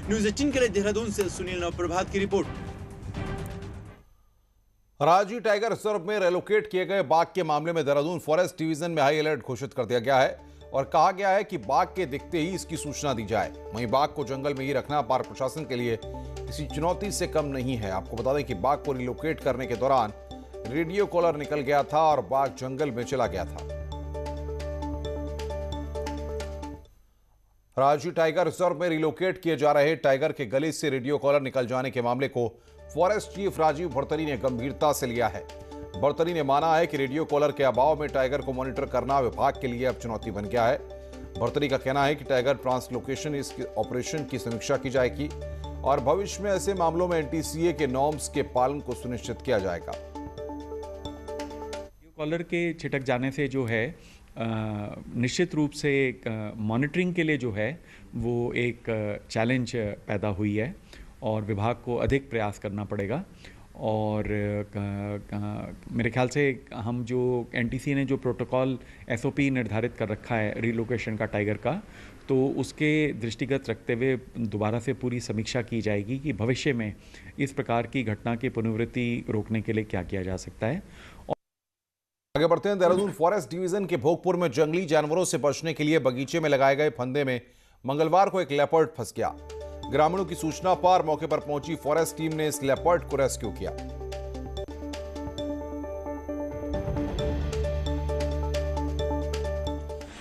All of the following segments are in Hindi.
न्यूज 18 के लिए देहरादून से सुनील नवप्रभात की रिपोर्ट। राजी टाइगर रिजर्व में रेलोकेट किए गए बाघ के मामले में देहरादून फॉरेस्ट डिवीजन में हाई अलर्ट घोषित कर दिया गया है और कहा गया है कि बाघ के दिखते ही इसकी सूचना दी जाए। वहीं बाघ को जंगल में ही रखना पार्क प्रशासन के लिए किसी चुनौती से कम नहीं है। आपको बता दें कि बाघ को रिलोकेट करने के दौरान रेडियो कॉलर निकल गया था और बाघ जंगल में चला गया था। राजी टाइगर रिजर्व में रिलोकेट किए जा रहे टाइगर के गले से रेडियो कॉलर निकल जाने के मामले को फॉरेस्ट चीफ राजीव भरतरी ने गंभीरता से लिया है। भरतरी ने माना है कि रेडियो कॉलर के अभाव में टाइगर को मॉनिटर करना विभाग के लिए अब चुनौती बन गया है। भरतरी का कहना है कि टाइगर ट्रांसलोकेशन इस ऑपरेशन की समीक्षा की जाएगी और भविष्य में ऐसे मामलों में एनटीसीए के नॉर्म्स के पालन को सुनिश्चित किया जाएगा। कॉलर के छिटक जाने से जो है निश्चित रूप से मॉनिटरिंग के लिए जो है वो एक चैलेंज पैदा हुई है और विभाग को अधिक प्रयास करना पड़ेगा। और मेरे ख्याल से हम जो एनटीसी ने जो प्रोटोकॉल एसओपी निर्धारित कर रखा है रिलोकेशन का टाइगर का, तो उसके दृष्टिगत रखते हुए दोबारा से पूरी समीक्षा की जाएगी कि भविष्य में इस प्रकार की घटना की पुनरावृत्ति रोकने के लिए क्या किया जा सकता है। आगे बढ़ते हैं। देहरादून फॉरेस्ट डिवीजन के भोगपुर में जंगली जानवरों से बचने के लिए बगीचे में लगाए गए फंदे में मंगलवार को एक लेपर्ड फंस गया। ग्रामीणों की सूचना पर मौके पर पहुंची फॉरेस्ट टीम ने इस लेपर्ड को रेस्क्यू किया।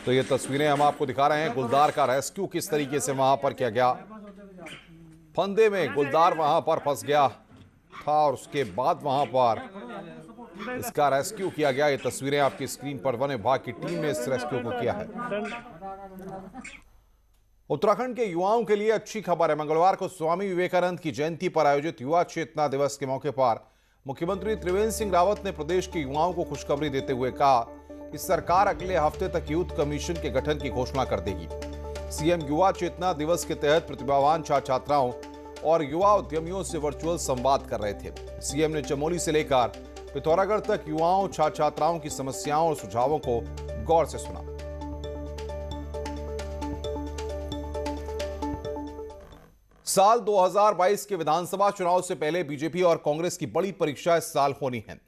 तो ये तस्वीरें हम आपको दिखा रहे हैं। गुलदार का रेस्क्यू किस तरीके से वहां पर किया गया। फंदे में गुलदार वहां पर फंस गया था और उसके बाद वहां पर इसका रेस्क्यू किया गया। ये तस्वीरें आपकी स्क्रीन पर वन विभाग की टीम ने इस रेस्क्यू को किया है। उत्तराखंड के युवाओं के लिए अच्छी खबर है। मंगलवार को स्वामी विवेकानंद की जयंती पर आयोजित युवा चेतना दिवस के मौके पर मुख्यमंत्री त्रिवेंद्र सिंह रावत ने प्रदेश के युवाओं को खुशखबरी देते हुए कहा कि सरकार अगले हफ्ते तक यूथ कमीशन के गठन की घोषणा कर देगी। सीएम युवा चेतना दिवस के तहत प्रतिभावान छात्र छात्राओं और युवा उद्यमियों से वर्चुअल संवाद कर रहे थे। सीएम ने चमोली से लेकर पिथौरागढ़ तक युवाओं छात्र छात्राओं की समस्याओं और सुझावों को गौर से सुना। साल 2022 के विधानसभा चुनाव से पहले बीजेपी और कांग्रेस की बड़ी परीक्षा इस साल होनी है,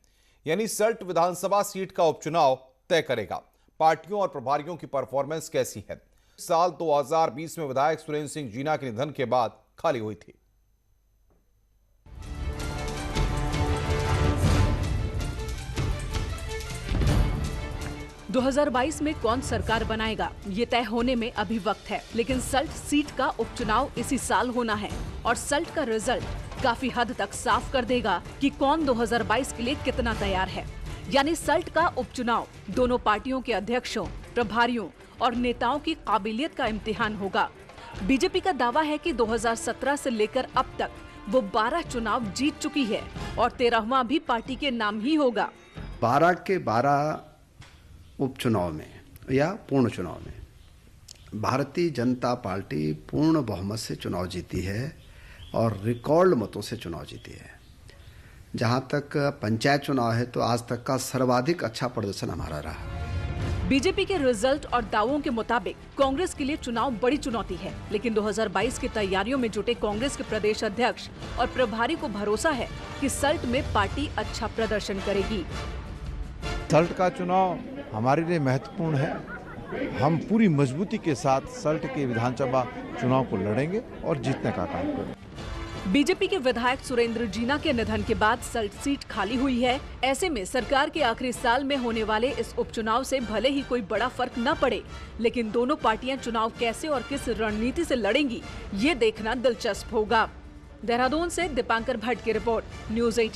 यानी सल्ट विधानसभा सीट का उपचुनाव तय करेगा पार्टियों और प्रभारियों की परफॉर्मेंस कैसी है। साल 2020 में विधायक सुरेंद्र सिंह जीना के निधन के बाद खाली हुई थी। दो 2022 में कौन सरकार बनाएगा ये तय होने में अभी वक्त है, लेकिन सल्ट सीट का उपचुनाव इसी साल होना है और सल्ट का रिजल्ट काफी हद तक साफ कर देगा कि कौन 2022 के लिए कितना तैयार है। यानी सल्ट का उपचुनाव दोनों पार्टियों के अध्यक्षों, प्रभारियों और नेताओं की काबिलियत का इम्तिहान होगा। बीजेपी का दावा है कि 2017 से लेकर अब तक वो 12 चुनाव जीत चुकी है और 13वां भी पार्टी के नाम ही होगा। 12 के 12 उपचुनाव में या पूर्ण चुनाव में भारतीय जनता पार्टी पूर्ण बहुमत से चुनाव जीती है और रिकॉर्ड मतों से चुनाव जीती है। जहां तक पंचायत चुनाव है तो आज तक का सर्वाधिक अच्छा प्रदर्शन हमारा रहा। बीजेपी के रिजल्ट और दावों के मुताबिक कांग्रेस के लिए चुनाव बड़ी चुनौती है, लेकिन 2022 की तैयारियों में जुटे कांग्रेस के प्रदेश अध्यक्ष और प्रभारी को भरोसा है कि सल्ट में पार्टी अच्छा प्रदर्शन करेगी। सल्ट का चुनाव हमारे लिए महत्वपूर्ण है। हम पूरी मजबूती के साथ सल्ट के विधानसभा चुनाव को लड़ेंगे और जीतने का काम करेंगे। बीजेपी के विधायक सुरेंद्र जीना के निधन के बाद सल्ट सीट खाली हुई है। ऐसे में सरकार के आखिरी साल में होने वाले इस उपचुनाव से भले ही कोई बड़ा फर्क न पड़े, लेकिन दोनों पार्टियां चुनाव कैसे और किस रणनीति से लड़ेंगी ये देखना दिलचस्प होगा। देहरादून से दीपांकर भट्ट की रिपोर्ट, न्यूज 18।